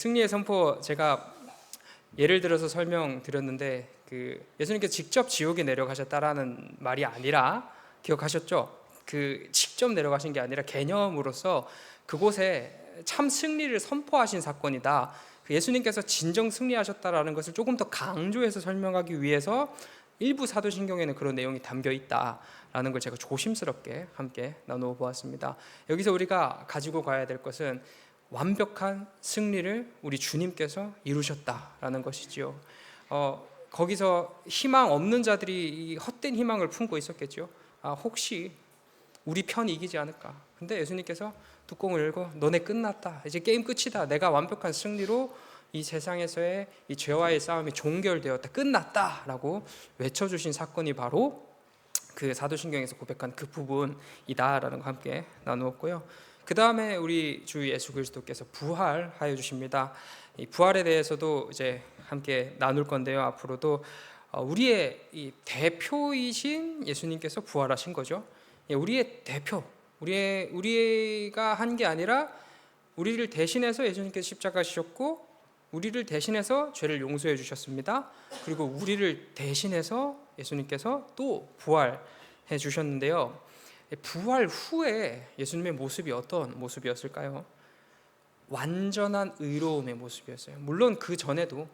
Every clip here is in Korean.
승리의 선포 제가 예를 들어서 설명드렸는데 예수님께서 직접 지옥에 내려가셨다라는 말이 아니라 기억하셨죠? 직접 내려가신 게 아니라 개념으로서 그곳에 참 승리를 선포하신 사건이다. 예수님께서 진정 승리하셨다라는 것을 조금 더 강조해서 설명하기 위해서 일부 사도신경에는 그런 내용이 담겨 있다라는 걸 제가 조심스럽게 함께 나누어 보았습니다. 여기서 우리가 가지고 가야 될 것은 완벽한 승리를 우리 주님께서 이루셨다라는 것이지요. 거기서 희망 없는 자들이 이 헛된 희망을 품고 있었겠죠. 혹시 우리 편이 이기지 않을까. 근데 예수님께서 뚜껑을 열고 너네 끝났다. 이제 게임 끝이다. 내가 완벽한 승리로 이 세상에서의 이 죄와의 싸움이 종결되었다. 끝났다라고 외쳐주신 사건이 바로 그 사도신경에서 고백한 그 부분이다라는 거 함께 나누었고요. 그 다음에 우리 주 예수 그리스도께서 부활하여 주십니다. 이 부활에 대해서도 이제 함께 나눌 건데요. 앞으로도 우리의 이 대표이신 예수님께서 부활하신 거죠. 우리의 대표, 우리가 한 게 아니라 우리를 대신해서 예수님께서 십자가 지셨고 우리를 대신해서 죄를 용서해 주셨습니다. 그리고 우리를 대신해서 예수님께서 또 부활해 주셨는데요. 부활 후에 예수님의 모습이 어떤 모습이었을까요? 완전한 의로움의 모습이었어요. 물론 그 전에도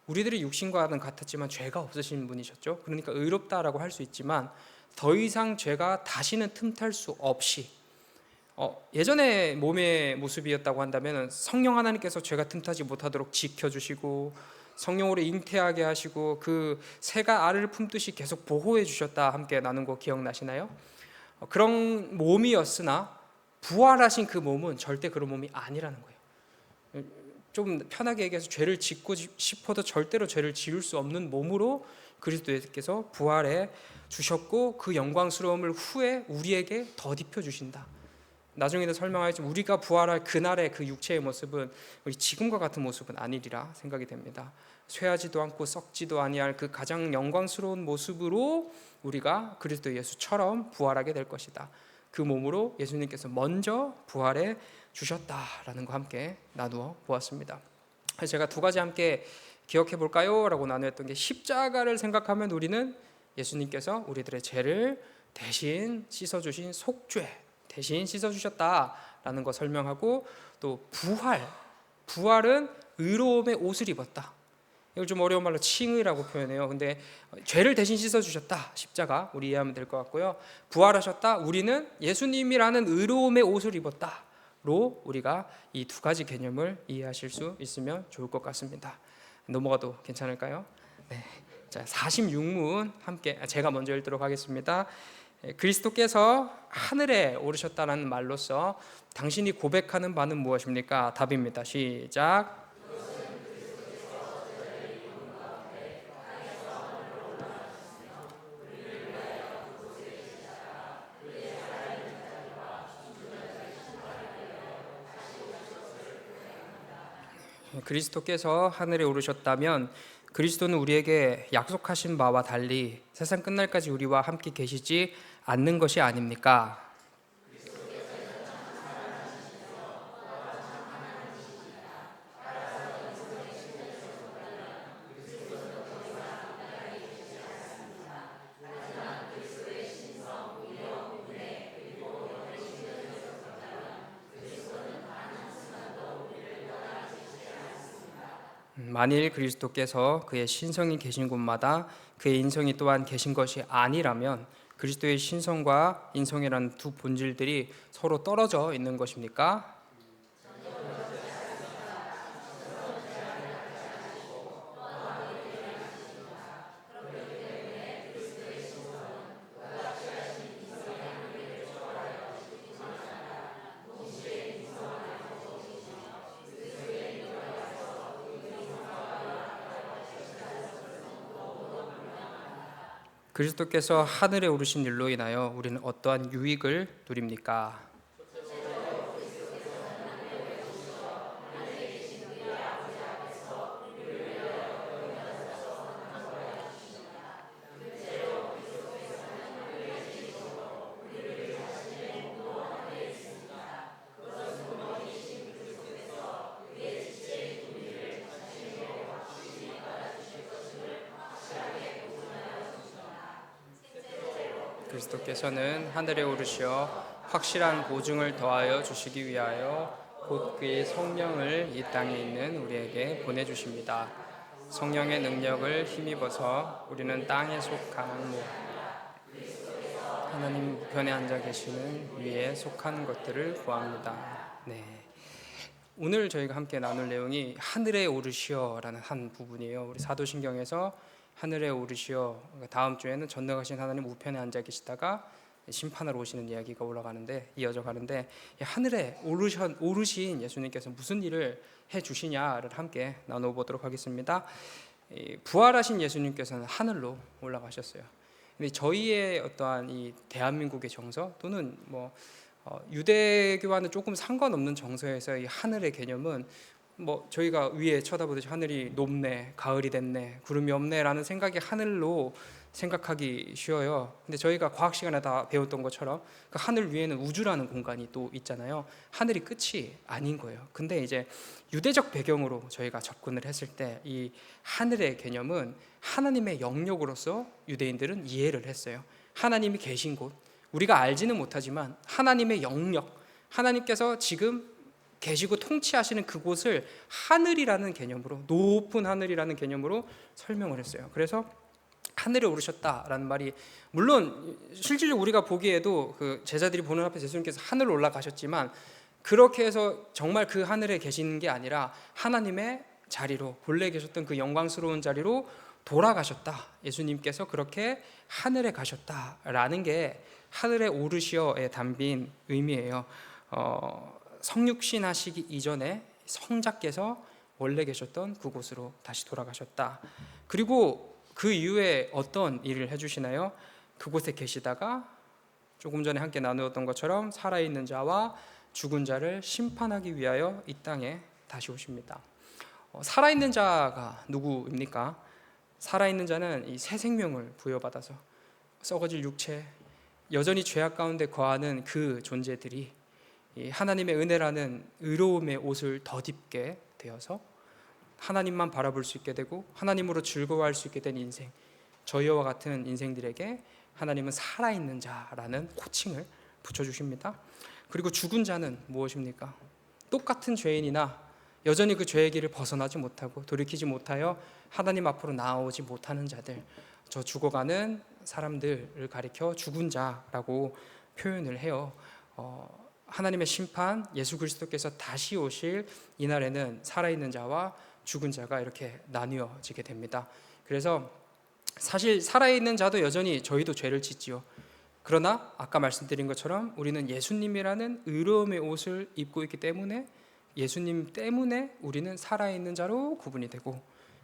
우리들이 육신과는 같았지만 죄가 없으신 분이셨죠. 그러니까 의롭다라고 할 수 있지만 더 이상 죄가 다시는 틈탈 수 없이 예전에 몸의 모습이었다고 한다면 성령 하나님께서 죄가 틈타지 못하도록 지켜주시고 성령으로 잉태하게 하시고 그 새가 알을 품듯이 계속 보호해 주셨다 함께 나눈 거 기억나시나요? 그런 몸이었으나 부활하신 그 몸은 절대 그런 몸이 아니라는 거예요. 좀 편하게 얘기해서 죄를 짓고 싶어도 절대로 죄를 지을 수 없는 몸으로 그리스도께서 부활해 주셨고 그 영광스러움을 후에 우리에게 덧입혀 주신다. 나중에도 설명하겠지만 우리가 부활할 그날의 그 육체의 모습은 우리 지금과 같은 모습은 아니리라 생각이 됩니다. 쇠하지도 않고 썩지도 아니할 그 가장 영광스러운 모습으로 우리가 그리스도 예수처럼 부활하게 될 것이다. 그 몸으로 예수님께서 먼저 부활해 주셨다라는 거 함께 나누어 보았습니다. 제가 두 가지 함께 기억해 볼까요? 라고 나누었던 게 십자가를 생각하면 우리는 예수님께서 우리들의 죄를 대신 씻어주신 속죄 대신 씻어주셨다라는 거 설명하고 또 부활은 의로움의 옷을 입었다. 이걸 좀 어려운 말로 칭의라고 표현해요. 근데 죄를 대신 씻어주셨다. 십자가 우리 이해하면 될 것 같고요. 부활하셨다. 우리는 예수님이라는 의로움의 옷을 입었다로 우리가 이 두 가지 개념을 이해하실 수 있으면 좋을 것 같습니다. 넘어가도 괜찮을까요? 네. 자, 46문 함께 제가 먼저 읽도록 하겠습니다. 그리스도께서 하늘에 오르셨다는 말로써 당신이 고백하는 바는 무엇입니까? 답입니다. 시작. 그리스도께서 하늘에 오르셨다면 그리스도는 우리에게 약속하신 바와 달리 세상 끝날까지 우리와 함께 계시지 않는 것이 아닙니까? 만일 그리스도께서 그의 신성이 계신 곳마다 그의 인성이 또한 계신 것이 아니라면 그리스도의 신성과 인성이라는 두 본질들이 서로 떨어져 있는 것입니까? 그리스도께서 하늘에 오르신 일로 인하여 우리는 어떠한 유익을 누립니까? 그리스도께서는 하늘에 오르시어 확실한 보증을 더하여 주시기 위하여 곧 그의 성령을 이 땅에 있는 우리에게 보내주십니다. 성령의 능력을 힘입어서 우리는 땅에 속한 하나님 우편에 앉아 계시는 위에 속한 것들을 구합니다. 네. 오늘 저희가 함께 나눌 내용이 하늘에 오르시어라는 한 부분이에요. 우리 사도신경에서 하늘에 오르시어, 다음 주에는 전능하신 하나님 우편에 앉아 계시다가 심판하러 오시는 이야기가 이어져 가는데, 하늘에 오르신 예수님께서 무슨 일을 해 주시냐를 함께 나눠보도록 하겠습니다. 부활하신 예수님께서는 하늘로 올라가셨어요. 근데 저희의 어떠한 이 대한민국의 정서 또는 유대교와는 조금 상관없는 정서에서 이 하늘의 개념은 저희가 위에 쳐다보듯이 하늘이 높네, 가을이 됐네, 구름이 없네라는 생각이 하늘로 생각하기 쉬워요. 근데 저희가 과학 시간에 다 배웠던 것처럼 그 하늘 위에는 우주라는 공간이 또 있잖아요. 하늘이 끝이 아닌 거예요. 근데 이제 유대적 배경으로 저희가 접근을 했을 때 이 하늘의 개념은 하나님의 영역으로서 유대인들은 이해를 했어요. 하나님이 계신 곳, 우리가 알지는 못하지만 하나님의 영역, 하나님께서 지금 계시고 통치하시는 그곳을 하늘이라는 개념으로, 높은 하늘이라는 개념으로 설명을 했어요. 그래서 하늘에 오르셨다라는 말이, 물론 실질적으로 우리가 보기에도 그 제자들이 보는 앞에 예수님께서 하늘로 올라가셨지만 그렇게 해서 정말 그 하늘에 계시는 게 아니라 하나님의 자리로, 본래 계셨던 그 영광스러운 자리로 돌아가셨다. 예수님께서 그렇게 하늘에 가셨다라는 게 하늘에 오르시어에 담긴 의미예요. 성육신 하시기 이전에 성자께서 원래 계셨던 그곳으로 다시 돌아가셨다. 그리고 그 이후에 어떤 일을 해주시나요? 그곳에 계시다가 조금 전에 함께 나누었던 것처럼 살아있는 자와 죽은 자를 심판하기 위하여 이 땅에 다시 오십니다. 살아있는 자가 누구입니까? 살아있는 자는 이 새 생명을 부여받아서 썩어질 육체, 여전히 죄악 가운데 거하는 그 존재들이 하나님의 은혜라는 의로움의 옷을 덧입게 되어서 하나님만 바라볼 수 있게 되고 하나님으로 즐거워할 수 있게 된 인생, 저희와 같은 인생들에게 하나님은 살아있는 자라는 호칭을 붙여주십니다. 그리고 죽은 자는 무엇입니까? 똑같은 죄인이나 여전히 그 죄의 길을 벗어나지 못하고 돌이키지 못하여 하나님 앞으로 나아오지 못하는 자들, 저 죽어가는 사람들을 가리켜 죽은 자라고 표현을 해요. 하나님의 심판, 예수 그리스도께서 다시 오실 이날에는 살아있는 자와 죽은 자가 이렇게 나뉘어지게 됩니다. 그래서 사실 살아있는 자도 여전히 저희도 죄를 짓지요. 그러나 아까 말씀드린 것처럼 우리는 예수님이라는 의로움의 옷을 입고 있기 때문에 예수님 때문에 우리는 살아있는 자로 구분이 되고,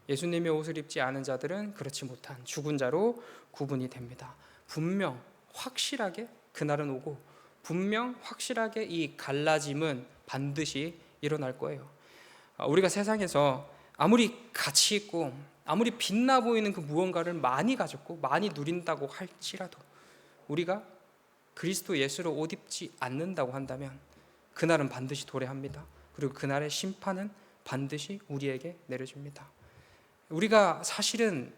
예수님의 옷을 입지 않은 자들은 그렇지 못한 죽은 자로 구분이 됩니다. 분명 확실하게 그날은 오고 분명 확실하게 이 갈라짐은 반드시 일어날 거예요. 우리가 세상에서 아무리 가치 있고 아무리 빛나 보이는 그 무언가를 많이 가졌고 많이 누린다고 할지라도 우리가 그리스도 예수로 옷 입지 않는다고 한다면 그날은 반드시 도래합니다. 그리고 그날의 심판은 반드시 우리에게 내려집니다. 우리가 사실은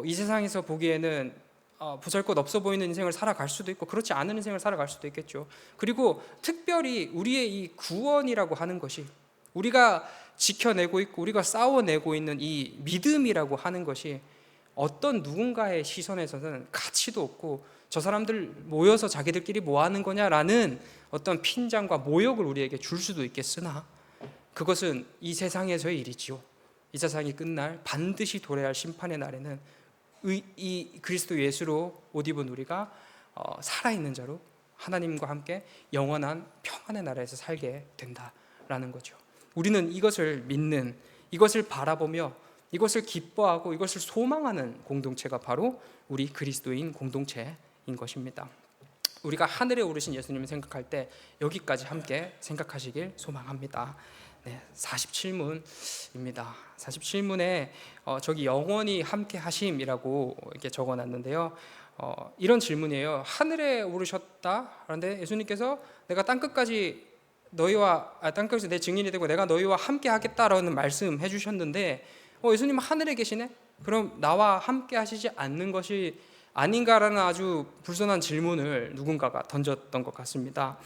이 세상에서 보기에는 보잘것 없어 보이는 인생을 살아갈 수도 있고 그렇지 않은 인생을 살아갈 수도 있겠죠. 그리고 특별히 우리의 이 구원이라고 하는 것이, 우리가 지켜내고 있고 우리가 싸워내고 있는 이 믿음이라고 하는 것이 어떤 누군가의 시선에서는 가치도 없고 저 사람들 모여서 자기들끼리 뭐 하는 거냐라는 어떤 핀잔과 모욕을 우리에게 줄 수도 있겠으나 그것은 이 세상에서의 일이지요. 이 세상이 끝날 반드시 도래할 심판의 날에는 이 그리스도 예수로 옷 입은 우리가 살아있는 자로 하나님과 함께 영원한 평안의 나라에서 살게 된다라는 거죠. 우리는 이것을 믿는, 이것을 바라보며 이것을 기뻐하고 이것을 소망하는 공동체가 바로 우리 그리스도인 공동체인 것입니다. 우리가 하늘에 오르신 예수님을 생각할 때 여기까지 함께 생각하시길 소망합니다. 47문입니다. 47문에 저기 영원히 함께 하심이라고 이렇게 적어놨는데요. 이런 질문이에요. 하늘에 오르셨다. 그런데 예수님께서 내가 땅끝까지 땅끝에서 내 증인이 되고 내가 너희와 함께 하겠다라는 말씀해 주셨는데 예수님은 하늘에 계시네? 그럼 나와 함께 하시지 않는 것이 아닌가라는 아주 불손한 질문을 누군가가 던졌던 것 같습니다.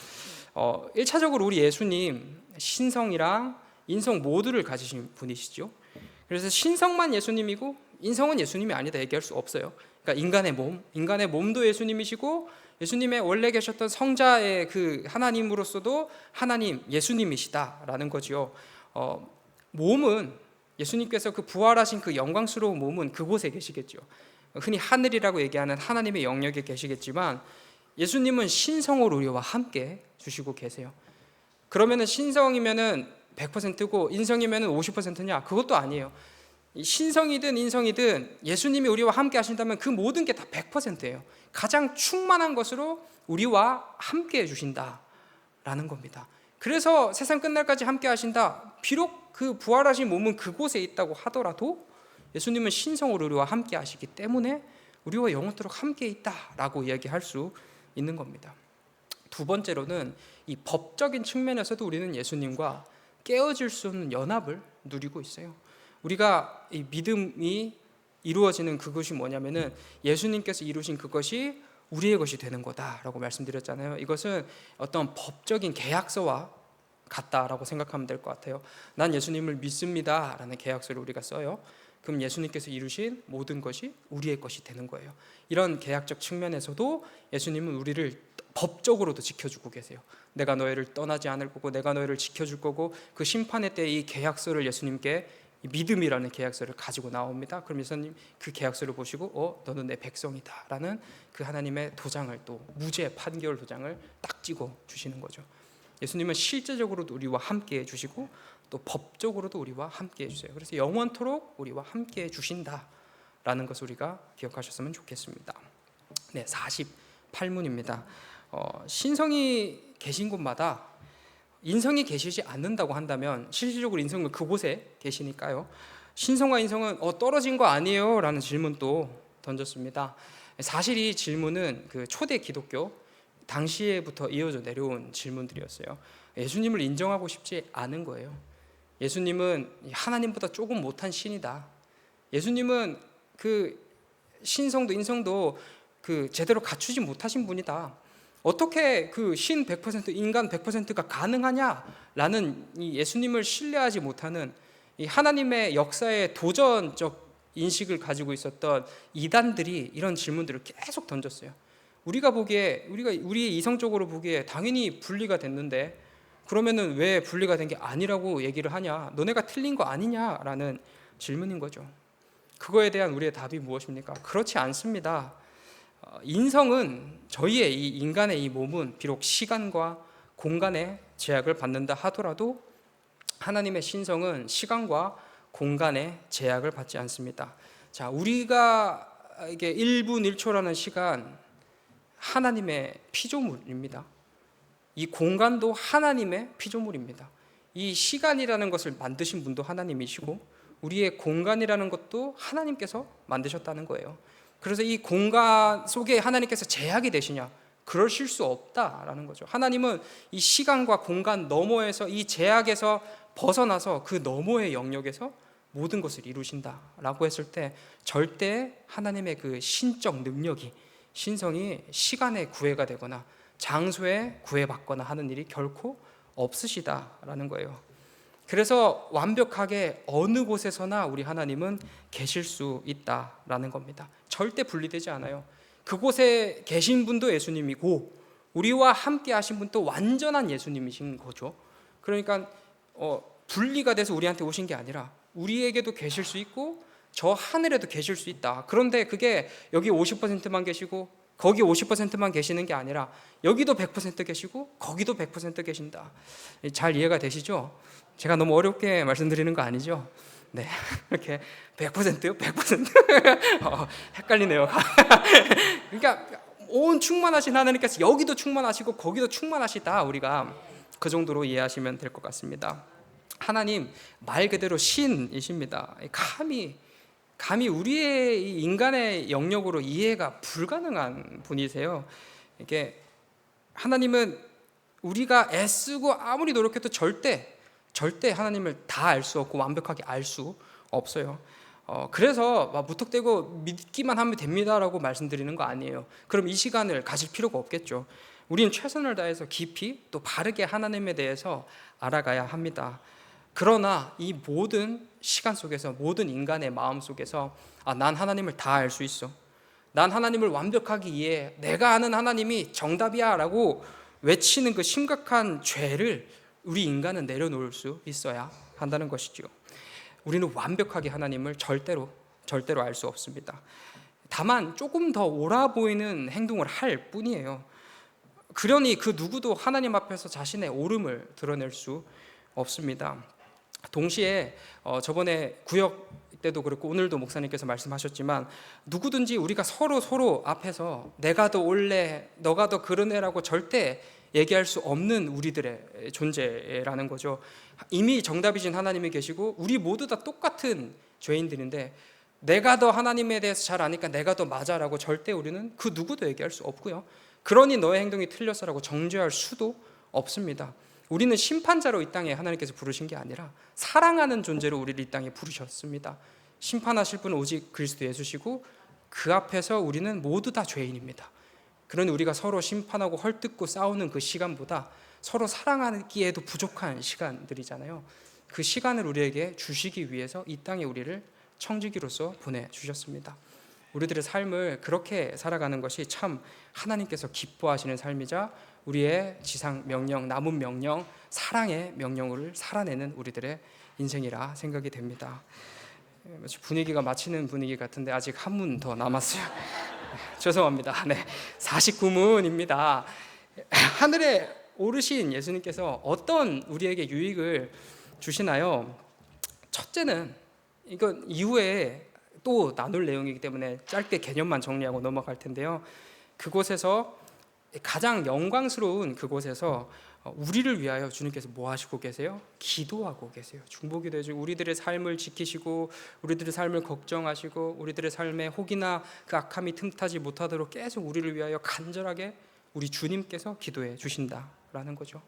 1차적으로 우리 예수님 신성이랑 인성 모두를 가지신 분이시죠. 그래서 신성만 예수님이고 인성은 예수님이 아니다 얘기할 수 없어요. 그러니까 인간의 몸도 예수님이시고 예수님의 원래 계셨던 성자의 그 하나님으로서도 하나님 예수님이시다라는 거지요. 몸은 예수님께서 그 부활하신 그 영광스러운 몸은 그곳에 계시겠죠. 흔히 하늘이라고 얘기하는 하나님의 영역에 계시겠지만 예수님은 신성으로 우리와 함께 주시고 계세요. 그러면은 신성이면은 100%고 인성이면은 50%냐? 그것도 아니에요. 신성이든 인성이든 예수님이 우리와 함께 하신다면 그 모든 게 다 100%예요. 가장 충만한 것으로 우리와 함께 해 주신다라는 겁니다. 그래서 세상 끝날까지 함께 하신다. 비록 그 부활하신 몸은 그곳에 있다고 하더라도 예수님은 신성으로 우리와 함께 하시기 때문에 우리와 영원토록 함께 있다라고 이야기할 수 있는 겁니다. 두 번째로는 이 법적인 측면에서도 우리는 예수님과 깨어질 수 없는 연합을 누리고 있어요. 우리가 이 믿음이 이루어지는 그것이 뭐냐면은 예수님께서 이루신 그것이 우리의 것이 되는 거다라고 말씀드렸잖아요. 이것은 어떤 법적인 계약서와 같다라고 생각하면 될 것 같아요. 난 예수님을 믿습니다라는 계약서를 우리가 써요. 그럼 예수님께서 이루신 모든 것이 우리의 것이 되는 거예요. 이런 계약적 측면에서도 예수님은 우리를 법적으로도 지켜주고 계세요. 내가 너희를 떠나지 않을 거고 내가 너희를 지켜줄 거고 그 심판의 때 이 계약서를 예수님께 믿음이라는 계약서를 가지고 나옵니다. 그럼 예수님 그 계약서를 보시고 너는 내 백성이다 라는 그 하나님의 도장을 또 무죄 판결 도장을 딱 찍어 주시는 거죠. 예수님은 실제적으로도 우리와 함께 해주시고 또 법적으로도 우리와 함께 해주세요. 그래서 영원토록 우리와 함께 해주신다라는 것을 우리가 기억하셨으면 좋겠습니다. 네, 48문입니다. 신성이 계신 곳마다 인성이 계시지 않는다고 한다면 실질적으로 인성은 그곳에 계시니까요. 신성과 인성은 떨어진 거 아니에요? 라는 질문도 던졌습니다. 사실 이 질문은 그 초대 기독교 당시에부터 이어져 내려온 질문들이었어요. 예수님을 인정하고 싶지 않은 거예요. 예수님은 하나님보다 조금 못한 신이다. 예수님은 그 신성도 인성도 그 제대로 갖추지 못하신 분이다. 어떻게 그 신 100% 인간 100%가 가능하냐라는 이 예수님을 신뢰하지 못하는 이 하나님의 역사의 도전적 인식을 가지고 있었던 이단들이 이런 질문들을 계속 던졌어요. 우리가 우리 이성적으로 보기에 당연히 분리가 됐는데 그러면은 왜 분리가 된 게 아니라고 얘기를 하냐? 너네가 틀린 거 아니냐라는 질문인 거죠. 그거에 대한 우리의 답이 무엇입니까? 그렇지 않습니다. 인성은 저희의 이 인간의 이 몸은 비록 시간과 공간의 제약을 받는다 하더라도 하나님의 신성은 시간과 공간의 제약을 받지 않습니다. 자, 우리가 이게 1분 1초라는 시간 하나님의 피조물입니다. 이 공간도 하나님의 피조물입니다. 이 시간이라는 것을 만드신 분도 하나님이시고 우리의 공간이라는 것도 하나님께서 만드셨다는 거예요. 그래서 이 공간 속에 하나님께서 제약이 되시냐? 그러실 수 없다라는 거죠. 하나님은 이 시간과 공간 너머에서 이 제약에서 벗어나서 그 너머의 영역에서 모든 것을 이루신다라고 했을 때 절대 하나님의 그 신적 능력이 신성이 시간에 구애가 되거나 장소에 구애받거나 하는 일이 결코 없으시다라는 거예요. 그래서 완벽하게 어느 곳에서나 우리 하나님은 계실 수 있다라는 겁니다. 절대 분리되지 않아요. 그곳에 계신 분도 예수님이고 우리와 함께 하신 분도 완전한 예수님이신 거죠. 그러니까 분리가 돼서 우리한테 오신 게 아니라 우리에게도 계실 수 있고 저 하늘에도 계실 수 있다. 그런데 그게 여기 50%만 계시고 거기 50%만 계시는 게 아니라 여기도 100% 계시고 거기도 100% 계신다. 잘 이해가 되시죠? 제가 너무 어렵게 말씀드리는 거 아니죠? 네, 이렇게 100%요? 100%? 헷갈리네요. 그러니까 온 충만하신 하나님께서 여기도 충만하시고 거기도 충만하시다. 우리가 그 정도로 이해하시면 될 것 같습니다. 하나님 말 그대로 신이십니다. 감히 우리의 인간의 영역으로 이해가 불가능한 분이세요. 이게 하나님은 우리가 애쓰고 아무리 노력해도 절대 하나님을 다 알 수 없고 완벽하게 알 수 없어요. 그래서 막 무턱대고 믿기만 하면 됩니다라고 말씀드리는 거 아니에요. 그럼 이 시간을 가질 필요가 없겠죠. 우리는 최선을 다해서 깊이 또 바르게 하나님에 대해서 알아가야 합니다. 그러나 이 모든 시간 속에서, 모든 인간의 마음 속에서 난 하나님을 다 알 수 있어, 난 하나님을 완벽하게 이해해, 내가 아는 하나님이 정답이야 라고 외치는 그 심각한 죄를 우리 인간은 내려놓을 수 있어야 한다는 것이죠. 우리는 완벽하게 하나님을 절대로 알 수 없습니다. 다만 조금 더 옳아 보이는 행동을 할 뿐이에요. 그러니 그 누구도 하나님 앞에서 자신의 옳음을 드러낼 수 없습니다. 동시에 저번에 구역 때도 그렇고 오늘도 목사님께서 말씀하셨지만, 누구든지 우리가 서로 앞에서 내가 더 옳래, 너가 더 그러네라고 절대 얘기할 수 없는 우리들의 존재라는 거죠. 이미 정답이신 하나님이 계시고 우리 모두 다 똑같은 죄인들인데, 내가 더 하나님에 대해서 잘 아니까 내가 더 맞아라고 절대 우리는 그 누구도 얘기할 수 없고요. 그러니 너의 행동이 틀렸어라고 정죄할 수도 없습니다. 우리는 심판자로 이 땅에 하나님께서 부르신 게 아니라 사랑하는 존재로 우리를 이 땅에 부르셨습니다. 심판하실 분은 오직 그리스도 예수시고 그 앞에서 우리는 모두 다 죄인입니다. 그러니 우리가 서로 심판하고 헐뜯고 싸우는 그 시간보다 서로 사랑하기에도 부족한 시간들이잖아요. 그 시간을 우리에게 주시기 위해서 이 땅에 우리를 청지기로서 보내주셨습니다. 우리들의 삶을 그렇게 살아가는 것이 참 하나님께서 기뻐하시는 삶이자 우리의 지상 명령, 남은 명령, 사랑의 명령을 살아내는 우리들의 인생이라 생각이 됩니다. 분위기가 마치는 분위기 같은데 아직 한 문 더 남았어요. 죄송합니다. 49문입니다. 하늘에 오르신 예수님께서 어떤 우리에게 유익을 주시나요? 첫째는, 이건 이후에 또 나눌 내용이기 때문에 짧게 개념만 정리하고 넘어갈 텐데요. 그곳에서 가장 영광스러운 그곳에서 우리를 위하여 주님께서 뭐 하시고 계세요? 기도하고 계세요. 중보기도 해주고 우리들의 삶을 지키시고 우리들의 삶을 걱정하시고 우리들의 삶에 혹이나 그 악함이 틈타지 못하도록 계속 우리를 위하여 간절하게 우리 주님께서 기도해 주신다라는 거죠.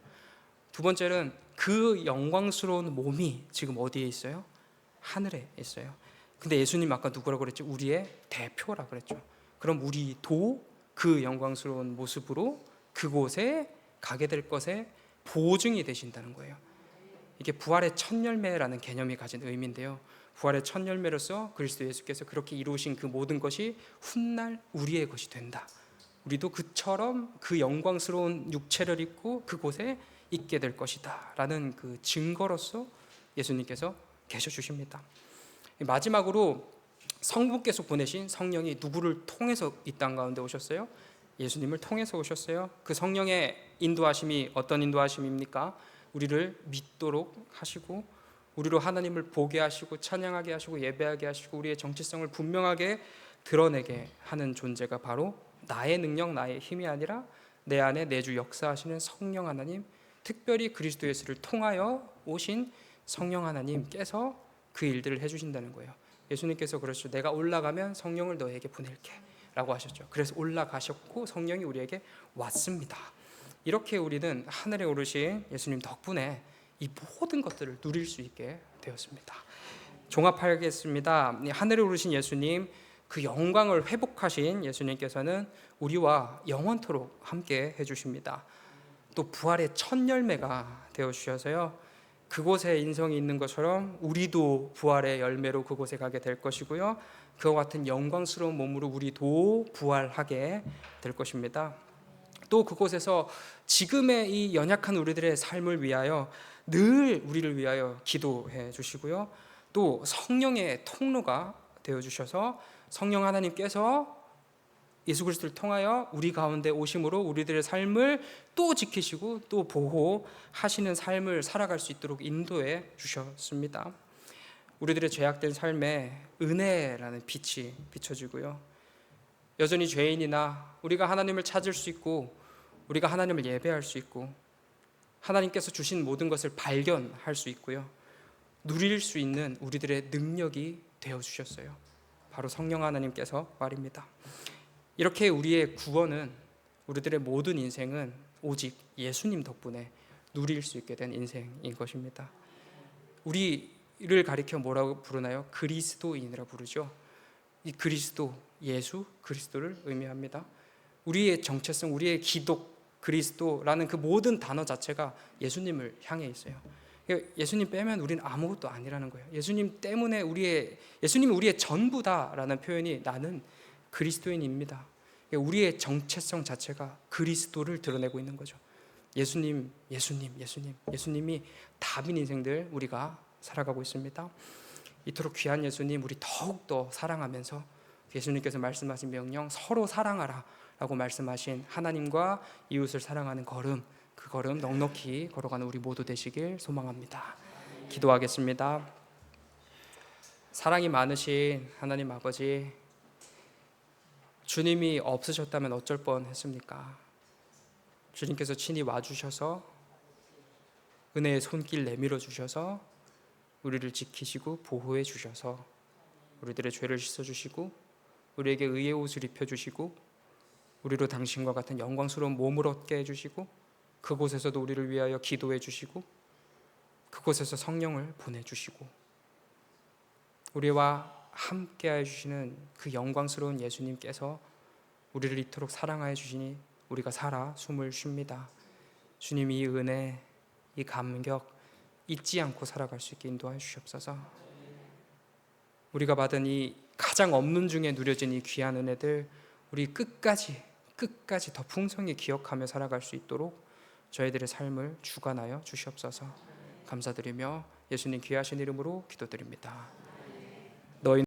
두 번째는 그 영광스러운 몸이 지금 어디에 있어요? 하늘에 있어요. 근데 예수님 아까 누구라고 그랬죠? 우리의 대표라 그랬죠. 그럼 우리도 그 영광스러운 모습으로 그곳에 가게 될 것에 보증이 되신다는 거예요. 이게 부활의 첫 열매라는 개념이 가진 의미인데요. 부활의 첫 열매로서 그리스도 예수께서 그렇게 이루신 그 모든 것이 훗날 우리의 것이 된다. 우리도 그처럼 그 영광스러운 육체를 입고 그곳에 있게 될 것이다 라는 그 증거로서 예수님께서 계셔 주십니다. 마지막으로 성부께서 보내신 성령이 누구를 통해서 이 땅 가운데 오셨어요? 예수님을 통해서 오셨어요. 그 성령의 인도하심이 어떤 인도하심입니까? 우리를 믿도록 하시고 우리로 하나님을 보게 하시고 찬양하게 하시고 예배하게 하시고 우리의 정체성을 분명하게 드러내게 하는 존재가 바로 나의 능력, 나의 힘이 아니라 내 안에 내주 역사하시는 성령 하나님, 특별히 그리스도 예수를 통하여 오신 성령 하나님께서 그 일들을 해주신다는 거예요. 예수님께서 그러시죠. 내가 올라가면 성령을 너에게 보낼게 라고 하셨죠. 그래서 올라가셨고 성령이 우리에게 왔습니다. 이렇게 우리는 하늘에 오르신 예수님 덕분에 이 모든 것들을 누릴 수 있게 되었습니다. 종합하겠습니다. 하늘에 오르신 예수님, 그 영광을 회복하신 예수님께서는 우리와 영원토록 함께 해주십니다. 또 부활의 첫 열매가 되어주셔서요, 그곳에 인성이 있는 것처럼 우리도 부활의 열매로 그곳에 가게 될 것이고요, 그와 같은 영광스러운 몸으로 우리도 부활하게 될 것입니다. 또 그곳에서 지금의 이 연약한 우리들의 삶을 위하여 늘 우리를 위하여 기도해 주시고요, 또 성령의 통로가 되어 주셔서 성령 하나님께서 예수 그리스도를 통하여 우리 가운데 오심으로 우리들의 삶을 또 지키시고 또 보호하시는 삶을 살아갈 수 있도록 인도해 주셨습니다. 우리들의 죄악된 삶에 은혜라는 빛이 비춰지고요, 여전히 죄인이나 우리가 하나님을 찾을 수 있고 우리가 하나님을 예배할 수 있고 하나님께서 주신 모든 것을 발견할 수 있고요, 누릴 수 있는 우리들의 능력이 되어 주셨어요. 바로 성령 하나님께서 말입니다. 이렇게 우리의 구원은, 우리들의 모든 인생은 오직 예수님 덕분에 누릴 수 있게 된 인생인 것입니다. 우리 가리켜 뭐라고 부르나요? 그리스도인이라 부르죠. 이 그리스도, 예수 그리스도를 의미합니다. 우리의 정체성, 우리의 기독 그리스도라는 그 모든 단어 자체가 예수님을 향해 있어요. 예수님 빼면 우리는 아무것도 아니라는 거예요. 예수님 때문에 예수님이 우리의 전부다라는 표현이 나는 그리스도인입니다. 우리의 정체성 자체가 그리스도를 드러내고 있는 거죠. 예수님, 예수님, 예수님, 예수님이 답인 인생들 우리가 살아가고 있습니다. 이토록 귀한 예수님 우리 더욱더 사랑하면서 예수님께서 말씀하신 명령 서로 사랑하라 라고 말씀하신 하나님과 이웃을 사랑하는 걸음, 그 걸음 넉넉히 걸어가는 우리 모두 되시길 소망합니다. 기도하겠습니다. 사랑이 많으신 하나님 아버지, 주님이 없으셨다면 어쩔 뻔했습니까? 주님께서 친히 와주셔서 은혜의 손길 내밀어 주셔서 우리를 지키시고 보호해 주셔서 우리들의 죄를 씻어주시고 우리에게 의의 옷을 입혀주시고 우리로 당신과 같은 영광스러운 몸을 얻게 해주시고 그곳에서도 우리를 위하여 기도해 주시고 그곳에서 성령을 보내주시고 우리와 함께 해주시는 그 영광스러운 예수님께서 우리를 이토록 사랑하여 주시니 우리가 살아 숨을 쉽니다. 주님, 이 은혜, 이 감격 잊지 않고 살아갈 수 있게 인도하여 주시옵소서. 우리가 받은 이 가장 없는 중에 누려진 이 귀한 은혜들 우리 끝까지 더 풍성히 기억하며 살아갈 수 있도록 저희들의 삶을 주관하여 주시옵소서. 감사드리며 예수님 귀하신 이름으로 기도드립니다.